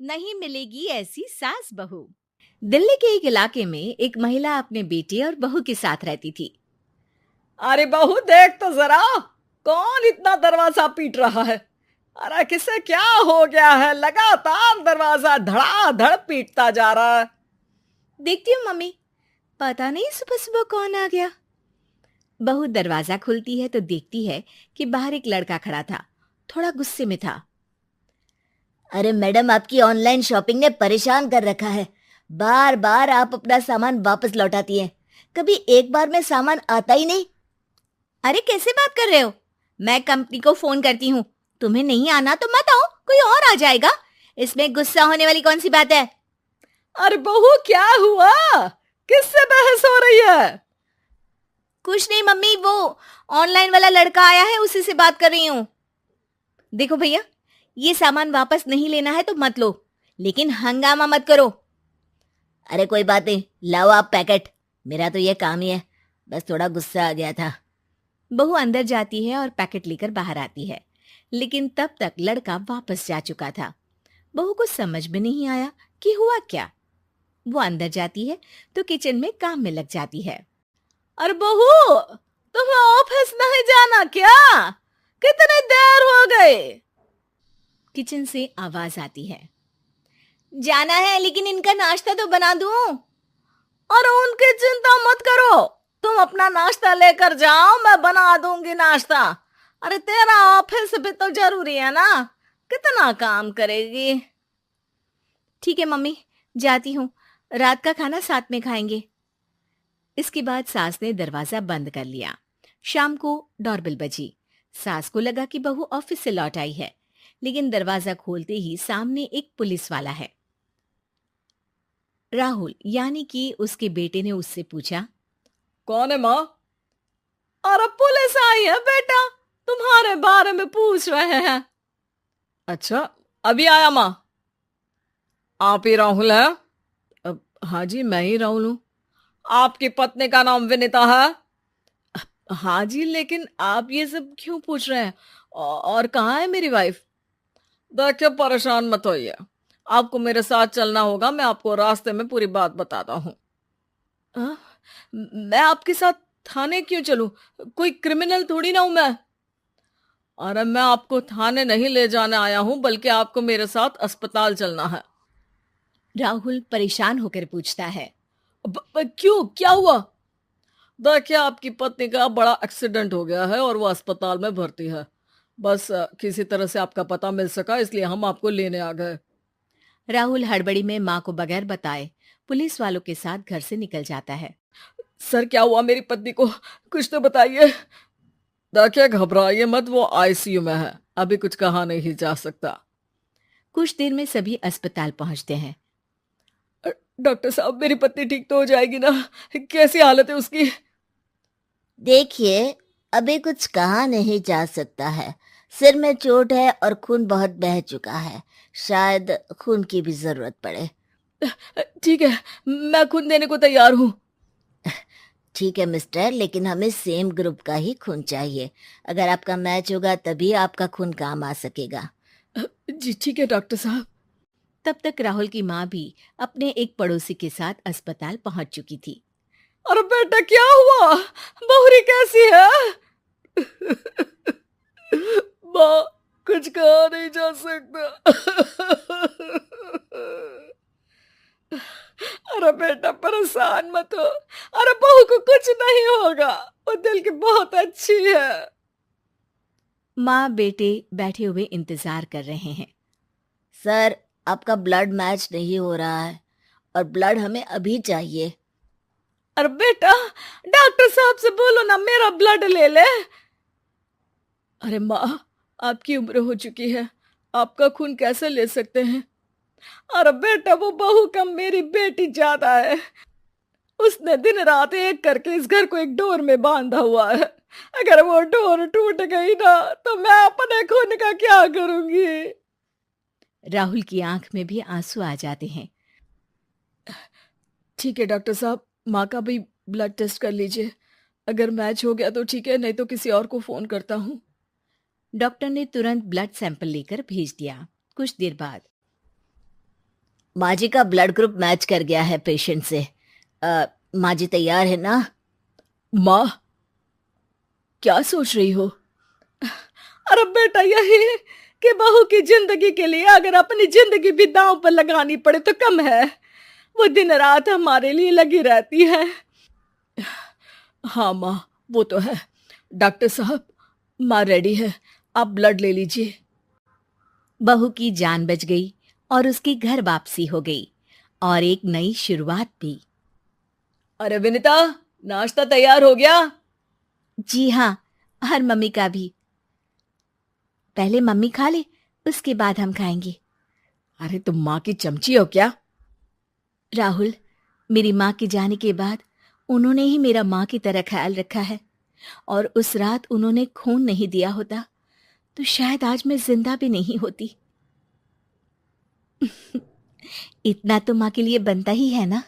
नहीं मिलेगी ऐसी सास बहू। दिल्ली के एक इलाके में एक महिला अपने बेटे और बहू के साथ रहती थी। अरे बहू देख तो जरा, कौन इतना दरवाजा पीट रहा है। अरे किसे क्या हो गया है, लगातार दरवाजा धड़ाधड़ पीटता जा रहा है। देखती हूँ मम्मी, पता नहीं सुबह सुबह कौन आ गया। बहू दरवाजा खोलती है तो देखती है कि बाहर एक लड़का खड़ा था। थोड़ा गुस्से में था। अरे मैडम, आपकी ऑनलाइन शॉपिंग ने परेशान कर रखा है। बार बार आप अपना सामान वापस लौटाती हैं। कभी एक बार में सामान आता ही नहीं। अरे कैसे बात कर रहे हो? मैं कंपनी को फोन करती हूँ। तुम्हें नहीं आना तो मत आओ, कोई और आ जाएगा। इसमें गुस्सा होने वाली कौन सी बात है? अरे बहू क्या हुआ, किससे बहस हो रही है? कुछ नहीं मम्मी, वो ऑनलाइन वाला लड़का आया है, उसी से बात कर रही हूँ। देखो भैया, ये सामान वापस नहीं लेना है तो मत लो, लेकिन हंगामा मत करो। अरे कोई बात नहीं, लाओ आप पैकेट। मेरा तो ये काम ही है, बस थोड़ा गुस्सा आ गया था। बहू अंदर जाती है और पैकेट लेकर बाहर आती है, लेकिन तब तक लड़का वापस जा चुका था। बहू को समझ में नहीं आया कि हुआ क्या। वो अंदर जाती है तो किचन में काम में लग जाती है। अरे बहू, तुम्हें ऑफिस नहीं जाना क्या? कितने देर हो गए? किचन से आवाज आती है। जाना है, लेकिन इनका नाश्ता तो बना दूं। और उनकी चिंता मत करो, तुम अपना नाश्ता लेकर जाओ, मैं बना दूंगी नाश्ता। अरे तेरा ऑफिस भी तो जरूरी है ना, कितना काम करेगी। ठीक है मम्मी, जाती हूँ, रात का खाना साथ में खाएंगे। इसके बाद सास ने दरवाजा बंद कर लिया। शाम को डोरबेल बजी। सास को लगा कि बहू ऑफिस से लौट आई है, लेकिन दरवाजा खोलते ही सामने एक पुलिस वाला है। राहुल यानी कि उसके बेटे ने उससे पूछा, कौन है माँ? अरे पुलिस आई है बेटा, तुम्हारे बारे में पूछ रहे हैं। अच्छा, अभी आया माँ। आप ही राहुल है? हाँ जी, मैं ही राहुल हूँ। आपकी पत्नी का नाम विनीता है? हाँ जी, लेकिन आप ये सब क्यों पूछ रहे हैं? और कहाँ है मेरी वाइफ? देखिए, परेशान मत होइए, आपको मेरे साथ चलना होगा, मैं आपको रास्ते में पूरी बात बताता हूँ। मैं आपके साथ थाने क्यों चलूं? कोई क्रिमिनल थोड़ी ना हूं मैं। अरे मैं आपको थाने नहीं ले जाने आया हूं, बल्कि आपको मेरे साथ अस्पताल चलना है। राहुल परेशान होकर पूछता है। क्यों, क्या हुआ? देखिए, आपकी पत्नी का बड़ा एक्सीडेंट हो गया है और वो अस्पताल में भर्ती है। बस किसी तरह से आपका पता मिल सका, इसलिए हम आपको लेने आ गए। राहुल हड़बड़ी में माँ को बगैर बताए पुलिस वालों के साथ घर से निकल जाता है। सर, क्या हुआ मेरी पत्नी को, कुछ तो बताइए। देखिए, घबराइए मत, वो आईसीयू में है, अभी कुछ कहा नहीं जा सकता। कुछ देर में सभी अस्पताल पहुंचते हैं। डॉक्टर साहब, मेरी पत्नी ठीक तो हो जाएगी ना? कैसी हालत है उसकी? देखिए, अभी कुछ कहा नहीं जा सकता है। सिर में चोट है और खून बहुत बह चुका है। शायद खून की भी जरूरत पड़े। ठीक है, मैं खून देने को तैयार हूँ। ठीक है मिस्टर, लेकिन हमें सेम ग्रुप का ही खून चाहिए। अगर आपका मैच होगा तभी आपका खून काम आ सकेगा। जी ठीक है डॉक्टर साहब। तब तक राहुल की माँ भी अपने एक पड़ोसी के साथ अस्पताल पहुंच चुकी थी। अरे बेटा, क्या हुआ? बहुरी कैसी है? माँ, कुछ कहा नहीं जा सकता। अरे बेटा, परेशान मत हो। अरे बहू को कुछ नहीं होगा, वो दिल की बहुत अच्छी है। माँ बेटे बैठे हुए इंतजार कर रहे हैं। सर, आपका ब्लड मैच नहीं हो रहा है और ब्लड हमें अभी चाहिए। अरे बेटा, डॉक्टर साहब से बोलो ना, मेरा ब्लड ले ले। अरे माँ, आपकी उम्र हो चुकी है, आपका खून कैसे ले सकते हैं? अरे बेटा, वो बहू कम मेरी बेटी ज्यादा है। उसने दिन रात एक करके इस घर को एक डोर में बांधा हुआ है। अगर वो डोर टूट गई ना, तो मैं अपने खून का क्या करूंगी? राहुल की आंख में भी आंसू आ जाते हैं। ठीक है डॉक्टर साहब, माँ का भी ब्लड टेस्ट कर लीजिए। अगर मैच हो गया तो ठीक है, नहीं तो किसी और को फोन करता हूँ। डॉक्टर ने तुरंत ब्लड सैंपल लेकर भेज दिया। कुछ देर बाद माँ जी का ब्लड ग्रुप मैच कर गया है पेशेंट से। माँ जी तैयार है ना? माँ, क्या सोच रही हो? अरे बेटा, यही कि बहू की जिंदगी के लिए अगर अपनी जिंदगी भी दांव पर लगानी पड़े तो कम है। वो दिन रात हमारे लिए लगी रहती है। हाँ माँ, वो तो है। डॉक्टर साहब, माँ रेडी है, आप ब्लड ले लीजिए। बहू की जान बच गई और उसकी घर वापसी हो गई और एक नई शुरुआत भी। अरे विनीता, नाश्ता तैयार हो गया? जी हाँ, और मम्मी का भी। पहले मम्मी खा ले, उसके बाद हम खाएंगे। अरे तुम माँ की चमची हो क्या? राहुल, मेरी माँ के जाने के बाद उन्होंने ही मेरा माँ की तरह ख्याल रखा है, और उस रात उन्होंने खून नहीं दिया होता तो शायद आज मैं जिंदा भी नहीं होती। इतना तो माँ के लिए बनता ही है ना।